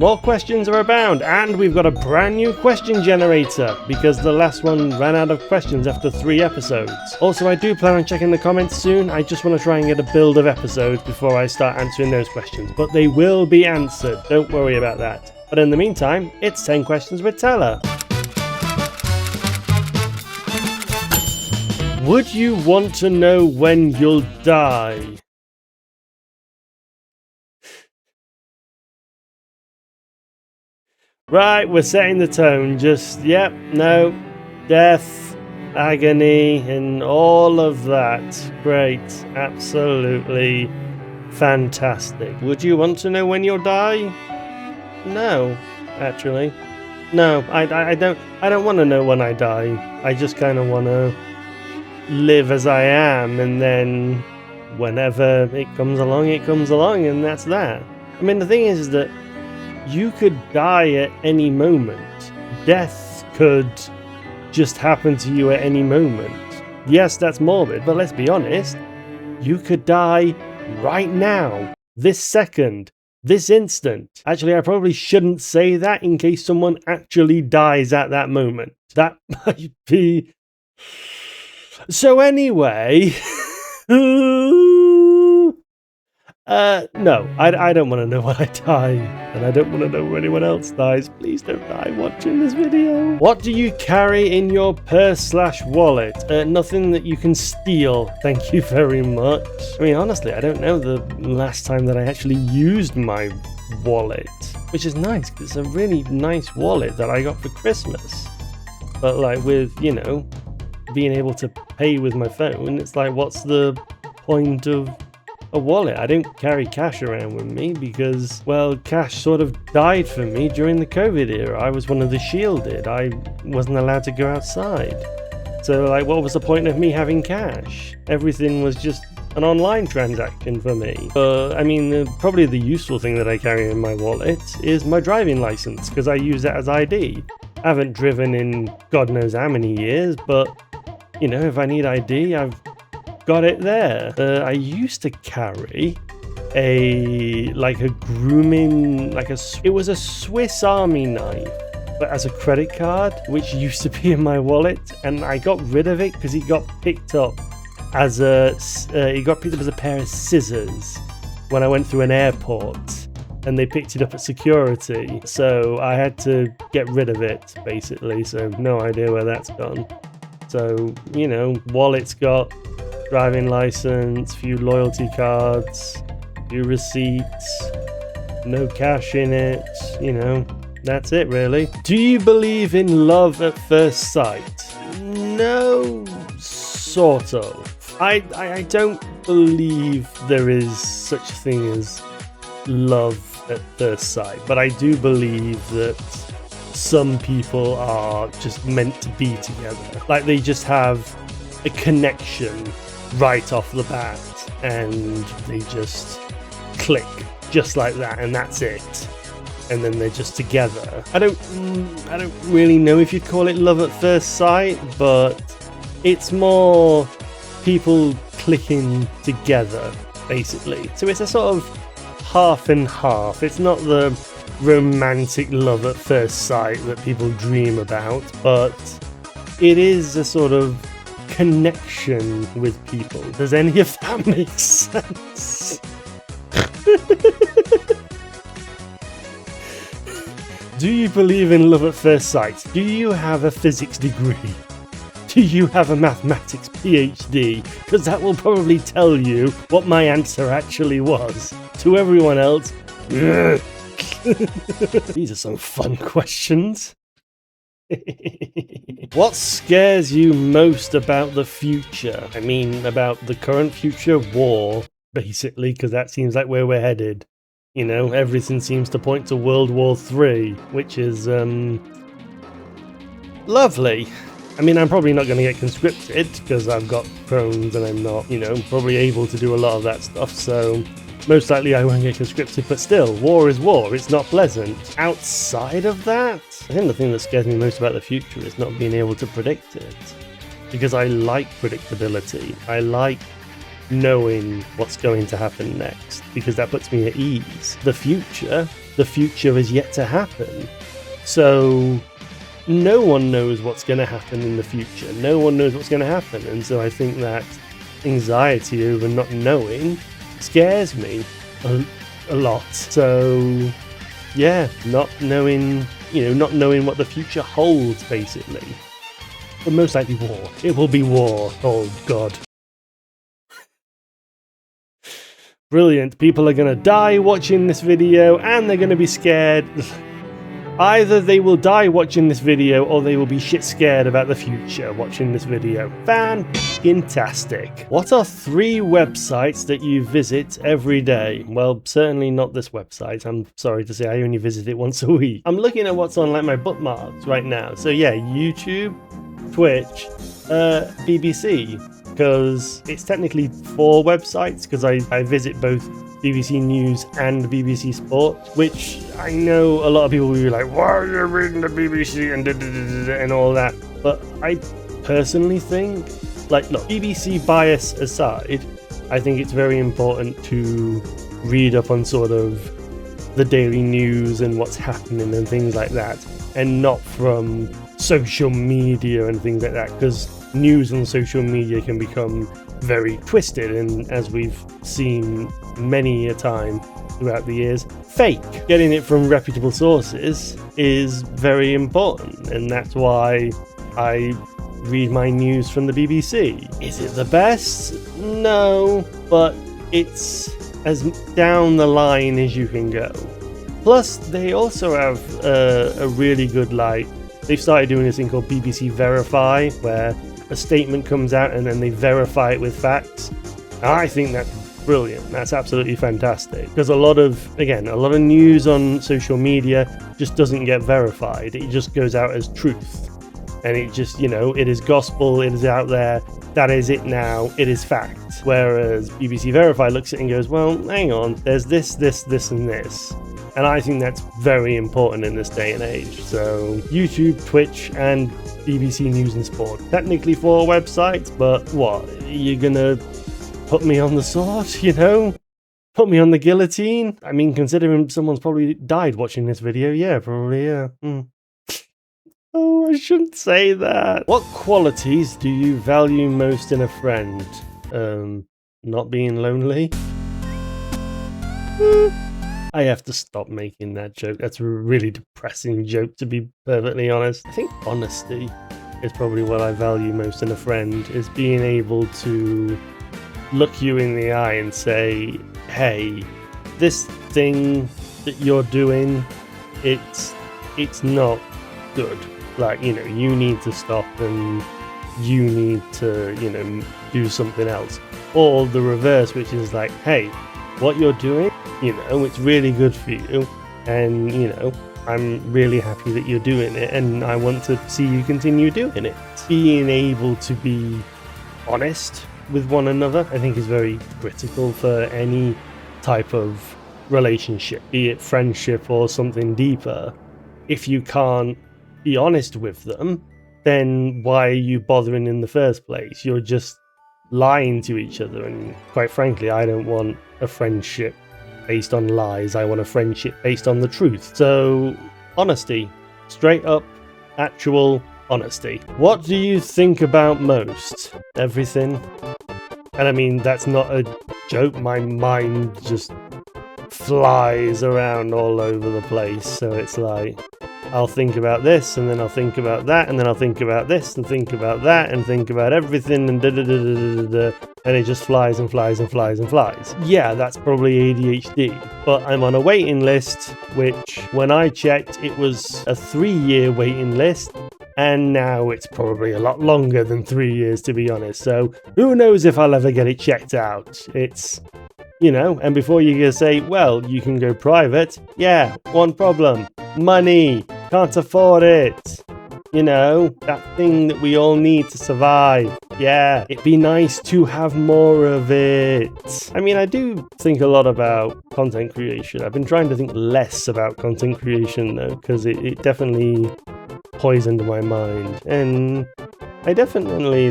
More questions are abound, and we've got a brand new question generator because the last one ran out of questions after 3 episodes. Also, I do plan on checking the comments soon. I just want to try and get a build of episodes before I start answering those questions, but they will be answered. Don't worry about that. But in the meantime, it's 10 questions with Teller. Would you want to know when you'll die? Right, we're setting the tone. Just, yep, no, death, agony, and all of that. Great, absolutely fantastic. Would you want to know when you'll die? No, actually. No, I don't want to know when I die. I just kind of want to live as I am, and then whenever it comes along, and that's that. I mean, the thing is that you could die at any moment. Death could just happen to you at any moment. Yes, that's morbid, but let's be honest. You could die right now, this second, this instant. Actually, I probably shouldn't say that in case someone actually dies at that moment. That might be... So anyway... no, I don't want to know when I die, and I don't want to know when anyone else dies. Please don't die watching this video. What do you carry in your purse/wallet? Nothing that you can steal, thank you very much. I mean, honestly, I don't know the last time that I actually used my wallet, which is nice, because it's a really nice wallet that I got for Christmas. But like with, you know, being able to pay with my phone, it's like, what's the point of a wallet? I don't carry cash around with me because, well, cash sort of died for me during the COVID era. I was one of the shielded. I wasn't allowed to go outside. So, like, what was the point of me having cash? Everything was just an online transaction for me. I mean, probably the useful thing that I carry in my wallet is my driving license, because I use that as ID. I haven't driven in God knows how many years, but, you know, if I need ID, I've got it there. I used to carry a grooming, it was a Swiss Army knife, but as a credit card, which used to be in my wallet, and I got rid of it because it got picked up as a pair of scissors when I went through an airport, and they picked it up at security. So I had to get rid of it basically. So no idea where that's gone. So, you know, wallet's got driving license, few loyalty cards, few receipts, no cash in it, you know, that's it really. Do you believe in love at first sight? No, sort of. I don't believe there is such a thing as love at first sight, but I do believe that some people are just meant to be together. Like, they just have a connection right off the bat, and they just click just like that, and that's it. And then they're just together. I don't really know if you'd call it love at first sight, but it's more people clicking together, basically. So it's a sort of half and half. It's not the romantic love at first sight that people dream about, but it is a sort of connection with people. Does any of that make sense? Do you believe in love at first sight? Do you have a physics degree? Do you have a mathematics PhD? Because that will probably tell you what my answer actually was. To everyone else, these are some fun questions. What scares you most about the future? I mean, about the current future, war, basically, because that seems like where we're headed. You know, everything seems to point to World War III, which is, lovely. I mean, I'm probably not going to get conscripted, because I've got Crohn's and I'm not, you know, probably able to do a lot of that stuff, so most likely I won't get conscripted, but still, war is war, it's not pleasant. Outside of that, I think the thing that scares me most about the future is not being able to predict it. Because I like predictability. I like knowing what's going to happen next, because that puts me at ease. The future, the future is yet to happen. So no one knows what's going to happen in the future. No one knows what's going to happen. And so I think that anxiety over not knowing scares me a lot. So yeah, not knowing what the future holds, basically. But most likely war. It will be war. Oh god. Brilliant. People are going to die watching this video, and they're going to be scared. Either they will die watching this video, or they will be shit scared about the future watching this video. Fantastic. What are 3 websites that you visit every day? Well, certainly not this website. I'm sorry to say, I only visit it once a week. I'm looking at what's on like my bookmarks right now. So yeah, YouTube, Twitch, BBC, because it's technically 4 websites, because I visit both BBC News and BBC Sport, which I know a lot of people will be like, why are you reading the BBC and all that? But I personally think, like, look, BBC bias aside, I think it's very important to read up on sort of the daily news and what's happening and things like that, and not from social media and things like that, because news on social media can become very twisted, and as we've seen many a time throughout the years, fake. Getting it from reputable sources is very important, and that's why I read my news from the BBC. Is it the best? No, but it's as down the line as you can go. Plus, they also have a really good, like, they've started doing this thing called BBC Verify, where a statement comes out and then they verify it with facts. I think that's brilliant. That's absolutely fantastic, because a lot of news on social media just doesn't get verified. It just goes out as truth, and it just, it is gospel, it is out there, that is it now, it is fact. Whereas BBC Verify looks at it and goes, well, hang on, there's this, and this. And I think that's very important in this day and age. So YouTube, Twitch, and BBC News and Sport. Technically 4 websites, but what? You're gonna put me on the sword, Put me on the guillotine? I mean, considering someone's probably died watching this video, yeah, probably, yeah. Oh, I shouldn't say that. What qualities do you value most in a friend? Not being lonely? I have to stop making that joke. That's a really depressing joke, to be perfectly honest. I think honesty is probably what I value most in a friend, is being able to look you in the eye and say, hey, this thing that you're doing, it's not good. Like, you need to stop, and you need to, do something else. Or the reverse, which is like, hey, what you're doing, it's really good for you, and I'm really happy that you're doing it, and I want to see you continue doing it. Being able to be honest with one another, I think, is very critical for any type of relationship, be it friendship or something deeper. If you can't be honest with them, then why are you bothering in the first place? You're just lying to each other, and quite frankly, I don't want a friendship based on lies. I want a friendship based on the truth. So, honesty. Straight up, actual honesty. What do you think about most? Everything. And I mean, that's not a joke. My mind just flies around all over the place. So it's like, I'll think about this, and then I'll think about that, and then I'll think about this, and think about that, and think about everything, and and it just flies and flies and flies and flies. Yeah, that's probably ADHD, but I'm on a waiting list, which, when I checked, it was a 3-year waiting list, and now it's probably a lot longer than 3 years, to be honest. So who knows if I'll ever get it checked out. It's, and before you can say, well, you can go private, yeah, one problem: money. Can't afford it. That thing that we all need to survive. Yeah, it'd be nice to have more of it. I mean, I do think a lot about content creation. I've been trying to think less about content creation, though, because it definitely poisoned my mind. And I definitely,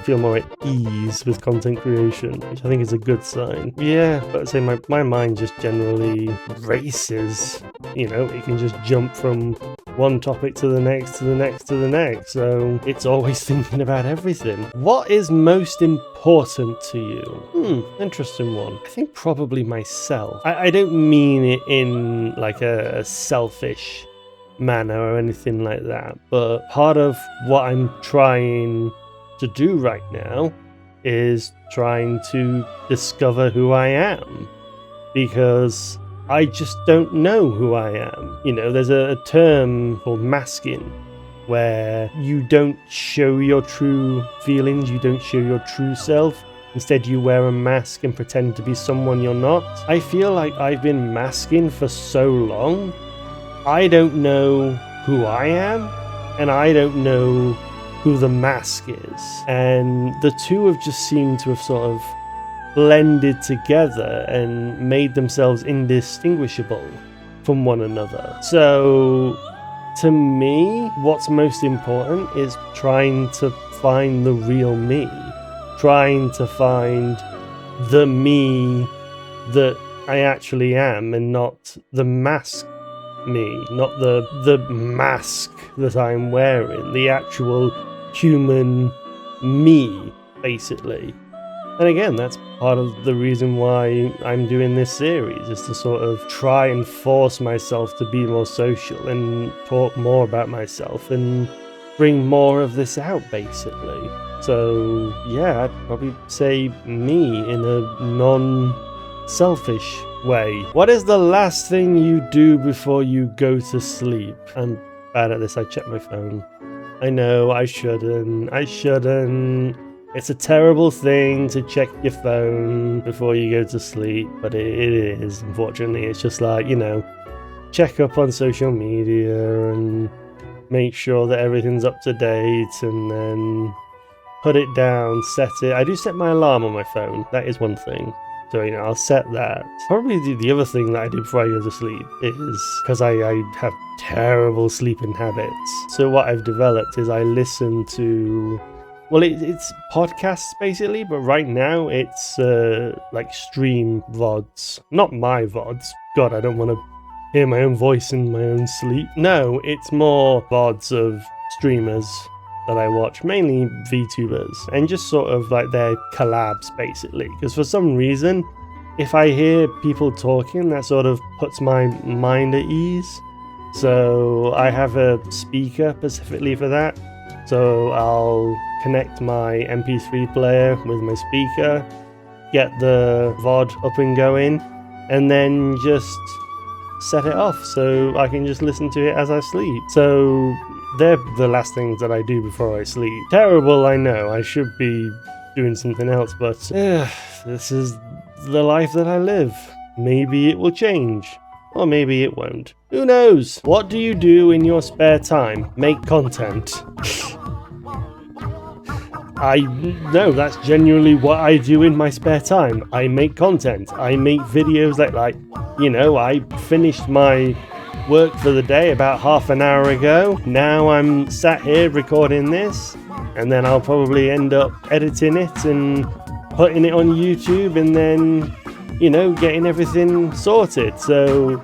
feel more at ease with content creation, which I think is a good sign. Yeah, but I'd say my mind just generally races. You know, it can just jump from one topic to the next, to the next, to the next. So it's always thinking about everything. What is most important to you? Interesting one. I think probably myself. I don't mean it in like a selfish manner or anything like that, but part of what I'm trying to do right now is trying to discover who I am, because I just don't know who I am. You know, there's a term called masking, where you don't show your true feelings, you don't show your true self. Instead, you wear a mask and pretend to be someone you're not. I feel like I've been masking for so long, I don't know who I am, and I don't know who the mask is. And the two have just seemed to have sort of blended together and made themselves indistinguishable from one another. So to me, what's most important is trying to find the real me, trying to find the me that I actually am, and not the mask me, not the mask that I'm wearing, the actual human me, basically. And again, that's part of the reason why I'm doing this series, is to sort of try and force myself to be more social and talk more about myself and bring more of this out, basically. So yeah, I'd probably say me in a non-selfish way. What is the last thing you do before you go to sleep? I'm bad at this, I check my phone. I know, I shouldn't. It's a terrible thing to check your phone before you go to sleep, but it is, unfortunately. It's just like, you know, check up on social media and make sure that everything's up to date, and then put it down, set it. I do set my alarm on my phone. That is one thing. So, you know, I'll set that. Probably the other thing that I do before I go to sleep is, because I have terrible sleeping habits. So what I've developed is I listen to, well, it's podcasts basically, but right now it's like stream VODs. Not my VODs. God, I don't want to hear my own voice in my own sleep. No, it's more VODs of streamers that I watch, mainly VTubers, and just sort of like their collabs basically, because for some reason if I hear people talking, that sort of puts my mind at ease. So I have a speaker specifically for that, so I'll connect my MP3 player with my speaker, get the VOD up and going, and then just set it off so I can just listen to it as I sleep. So they're the last things that I do before I sleep. Terrible, I know. I should be doing something else, but this is the life that I live. Maybe it will change, or maybe it won't. Who knows? What do you do in your spare time? Make content. No, that's genuinely what I do in my spare time. I make content. I make videos like, you know, I finished my work for the day about half an hour ago. Now I'm sat here recording this, and then I'll probably end up editing it and putting it on YouTube, and then, you know, getting everything sorted. So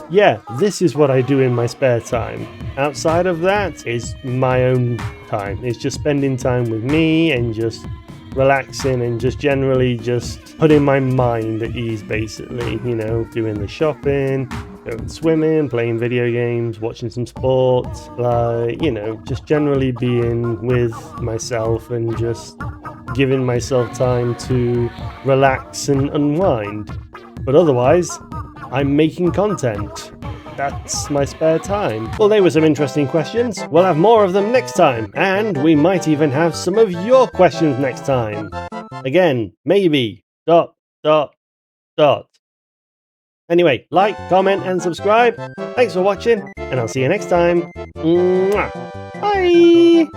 yeah, this is what I do in my spare time. Outside of that is my own time. It's just spending time with me and just relaxing and just generally just putting my mind at ease, basically. You know, doing the shopping, going swimming, playing video games, watching some sport, like, you know, just generally being with myself and just giving myself time to relax and unwind. But otherwise, I'm making content. That's my spare time. Well, they were some interesting questions. We'll have more of them next time, and we might even have some of your questions next time. Again, maybe. ... Anyway, like, comment, and subscribe. Thanks for watching, and I'll see you next time. Mwah. Bye!